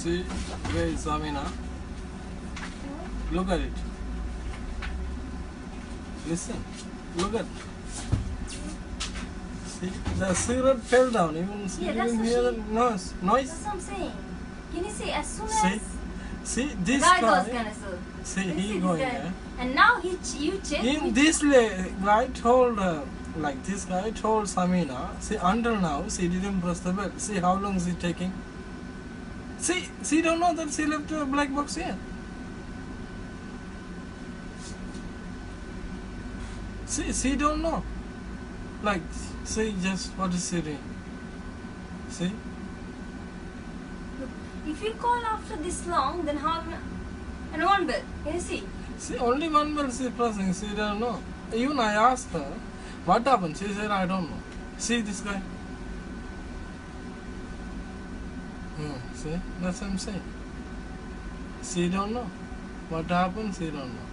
See, where is Amina? Look at it. Listen. Look at. See, the cigarette fell down. Even Yeah, you that's didn't what hear she- the noise. Noise. That's what I'm saying. Can you see, as soon See, as see the this guy guy. goes gonna sue. See, You he see going this guy? there. And now you check. In this guy told, like this guy told Samina, see, until now, she didn't press the bell. See how long is it taking? See, she don't know that she left a black box here. See, she don't know. Like, see, just what is she doing? See? If you call after this long, then how? And one bell. Can you see? See, only one bell she pressing. She don't know. Even I asked her, what happened? She said, I don't know. See this guy? See, that's what I'm saying. She don't know. What happened? She don't know.